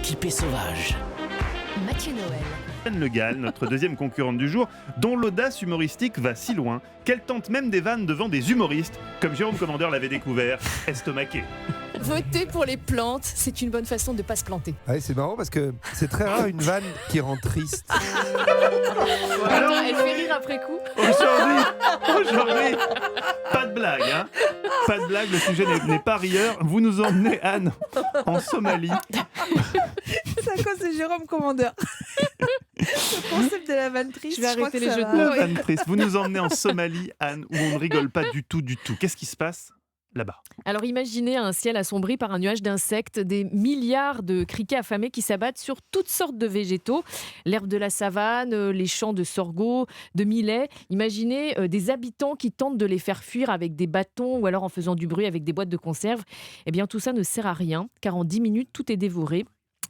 typé sauvage. Mathieu Noël. Anne Le Gall, notre deuxième concurrente du jour, dont l'audace humoristique va si loin qu'elle tente même des vannes devant des humoristes, comme Jérôme Commandeur l'avait découvert, estomaqué. Voter pour les plantes, c'est une bonne façon de ne pas se planter. Ouais, c'est marrant parce que c'est très rare une vanne qui rend triste. Attends, elle fait rire après coup. Aujourd'hui, pas de blague, hein. Pas de blague, le sujet n'est pas rieur. Vous nous emmenez, Anne, en Somalie. C'est à cause de Jérôme Commandeur. Le concept de la vanne triste. Je vais arrêter les jeux de mots. mots. Anne triste. Vous nous emmenez en Somalie, Anne, où on ne rigole pas du tout. Qu'est-ce qui se passe là-bas? Alors imaginez un ciel assombri par un nuage d'insectes, des milliards de criquets affamés qui s'abattent sur toutes sortes de végétaux, l'herbe de la savane, les champs de sorgho, de millet. Imaginez des habitants qui tentent de les faire fuir avec des bâtons ou alors en faisant du bruit avec des boîtes de conserve. Eh bien tout ça ne sert à rien car en 10 minutes tout est dévoré.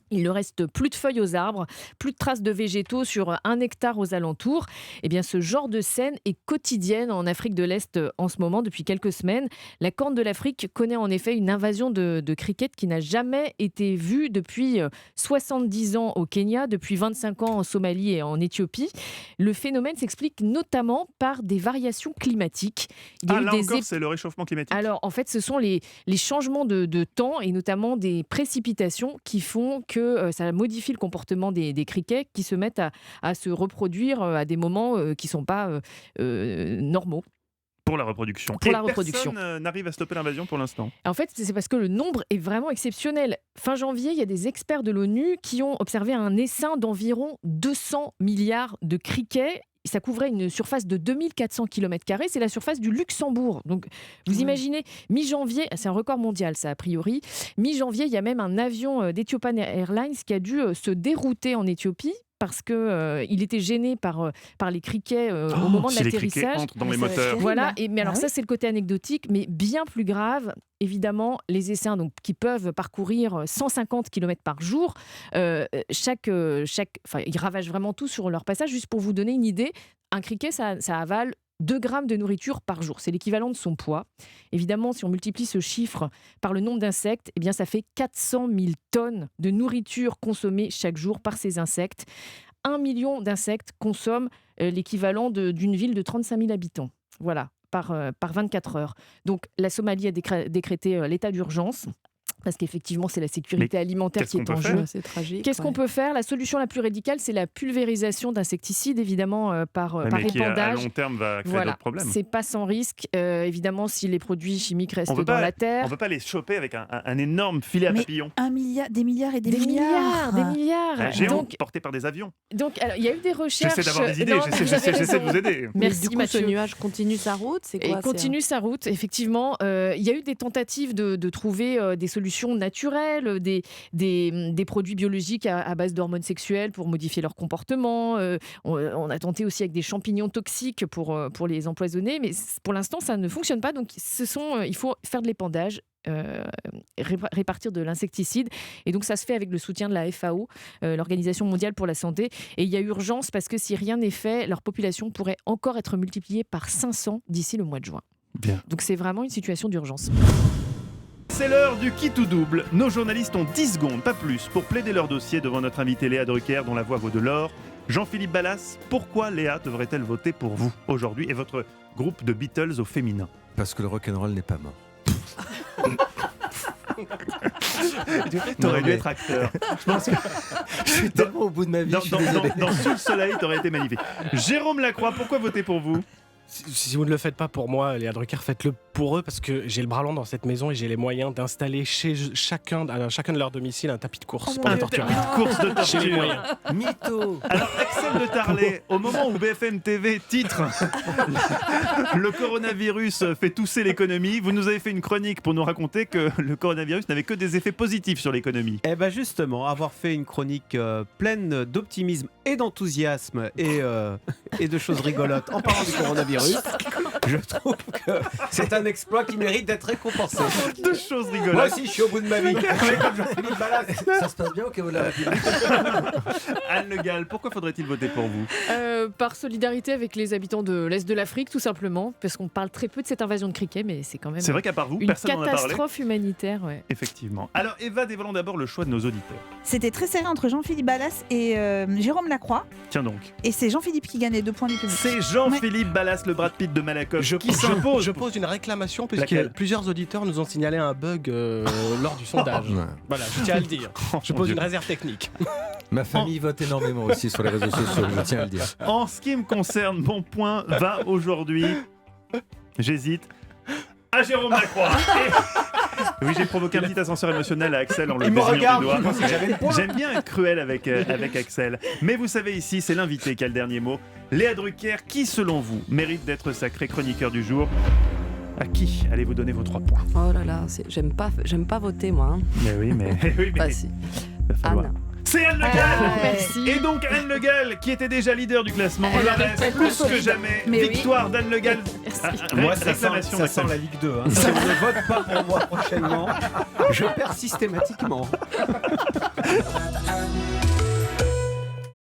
Il ne reste plus de feuilles aux arbres, plus de traces de végétaux sur 1 hectare aux alentours. Eh bien, ce genre de scène est quotidienne en Afrique de l'Est en ce moment, depuis quelques semaines. La Corne de l'Afrique connaît en effet une invasion de criquets qui n'a jamais été vue depuis 70 ans au Kenya, depuis 25 ans en Somalie et en Éthiopie. Le phénomène s'explique notamment par des variations climatiques. Il y a eu Là des encore, c'est le réchauffement climatique. Alors, en fait, ce sont les changements de temps et notamment des précipitations qui font que ça modifie le comportement des criquets qui se mettent à se reproduire à des moments qui ne sont pas normaux. Pour la reproduction. Pour la reproduction. Personne n'arrive à stopper l'invasion pour l'instant. En fait, c'est parce que le nombre est vraiment exceptionnel. Fin janvier, il y a des experts de l'ONU qui ont observé un essaim d'environ 200 milliards de criquets. Ça couvrait une surface de 2400 km². C'est la surface du Luxembourg. Donc, vous imaginez, mi-janvier, c'est un record mondial, ça, a priori. Mi-janvier, il y a même un avion d'Ethiopian Airlines qui a dû se dérouter en Éthiopie parce qu'il était gêné par les criquets au moment de si l'atterrissage. les criquets entrent dans les moteurs. Voilà, mais alors Ah oui. ça c'est le côté anecdotique, mais bien plus grave, évidemment, les essaims donc, qui peuvent parcourir 150 km par jour, ils ravagent vraiment tout sur leur passage. Juste pour vous donner une idée, un criquet, ça avale 2 grammes de nourriture par jour. C'est l'équivalent de son poids. Évidemment, si on multiplie ce chiffre par le nombre d'insectes, eh bien, ça fait 400 000 tonnes de nourriture consommée chaque jour par ces insectes. 1 million d'insectes consomment l'équivalent d'une ville de 35 000 habitants. Voilà, par 24 heures. Donc, la Somalie a décrété l'état d'urgence. Parce qu'effectivement, c'est la sécurité alimentaire qui est en jeu. C'est tragique. Qu'est-ce qu'on peut faire? La solution la plus radicale, c'est la pulvérisation d'insecticides, évidemment, par Mais qui, à épandage. long terme, va créer Voilà, d'autres problèmes. c'est pas sans risque. Évidemment, si les produits chimiques restent peut dans pas- la On terre. ne peut pas les choper avec un énorme filet à Mais papillons. Des milliards et des Des milliards. Un géant Donc, porté par des avions. alors, il y a eu des recherches. J'essaie d'avoir des idées, Non, j'essaie vous avez de raison. vous aider. Merci, du coup, Mathieu. ce nuage continue sa route, c'est quoi? Et continue sa route, effectivement. Il y a eu des tentatives de trouver des solutions naturelles, des produits biologiques à base d'hormones sexuelles pour modifier leur comportement. On a tenté aussi avec des champignons toxiques pour les empoisonner, mais pour l'instant, ça ne fonctionne pas. Donc, il faut faire de l'épandage. Répartir de l'insecticide, et donc ça se fait avec le soutien de la FAO, l'Organisation mondiale pour la santé, et il y a urgence parce que si rien n'est fait, leur population pourrait encore être multipliée par 500 d'ici le mois de juin. Bien. Donc c'est vraiment une situation d'urgence. C'est l'heure du qui tout double. Nos journalistes ont 10 secondes, pas plus, pour plaider leur dossier devant notre invité Léa Drucker, dont la voix vaut de l'or. Jean-Philippe Ballas, pourquoi Léa devrait-elle voter pour vous aujourd'hui et votre groupe de Beatles au féminin? Parce que le rock'n'roll n'est pas mort. T'aurais dû mais- être acteur. Je suis tellement au bout de ma vie, Dans, je suis dans- désolé. dans Sous le soleil, t'aurais été magnifique. Jérôme Lacroix, pourquoi voter pour vous? Si vous ne le faites pas pour moi, Léa Drucker, faites-le pour eux parce que j'ai le bras long dans cette maison et j'ai les moyens d'installer chez chacun de leur domicile un tapis de course pour les torturer. Course de J'ai les torture. moyens. Mytho. Alors, Axel de Tarlet, au moment où BFM TV titre Le coronavirus fait tousser l'économie, vous nous avez fait une chronique pour nous raconter que le coronavirus n'avait que des effets positifs sur l'économie. Eh bien justement, avoir fait une chronique pleine d'optimisme et d'enthousiasme et de choses rigolotes en parlant du coronavirus, je trouve que c'est un exploit qui mérite d'être récompensé. Deux choses Moi rigolotes. aussi, je suis au bout de ma vie. Mais comme Jean-Philippe Ballas. Ça se passe bien au Caveau de la République. Anne Le Gall, pourquoi faudrait-il voter pour vous? Par solidarité avec les habitants de l'Est de l'Afrique, tout simplement, parce qu'on parle très peu de cette invasion de criquet, mais c'est quand même C'est vrai qu'à part vous, une personne n'en a parlé. catastrophe humanitaire. Ouais. Effectivement. Alors Eva, dévoilons d'abord le choix de nos auditeurs. C'était très serré entre Jean-Philippe Ballas et Jérôme Lacroix. Tiens donc. Et c'est Jean-Philippe qui gagne les 2 points du public. C'est Jean-Philippe Ballas, le Brad Pitt de Malakoff, qui s'impose. Je pose une réclamation puisque Laquelle plusieurs auditeurs nous ont signalé un bug lors du sondage. Ouais. Voilà, je tiens à le dire. Je Mon pose Dieu. une réserve technique. Ma famille vote énormément aussi sur les réseaux sociaux, je tiens à le dire. En ce qui me concerne, mon point va aujourd'hui, j'hésite, à Jérôme Lacroix. Oui, j'ai provoqué un petit ascenseur émotionnel à Axel en le Il me désignant du regarde, doigt. je pense que j'avais le point. J'aime bien être cruel avec Axel. Mais vous savez, ici, c'est l'invité qui a le dernier mot. Léa Drucker, qui, selon vous, mérite d'être sacré chroniqueur du jour? À qui allez-vous donner vos 3 points? Oh là là, j'aime pas voter moi. Hein. Mais oui, mais Bah si. va falloir. Anne. C'est Anne Le Gall. Merci. Et donc Anne Le Gall, qui était déjà leader du classement, Elle le avait reste tellement plus que Covid. jamais. Mais oui. Victoire d'Anne Le Gall. Moi, ça sent Réclamation la d'Axel. Ligue 2. Hein. Si on ne vote pas pour moi prochainement, je perds systématiquement.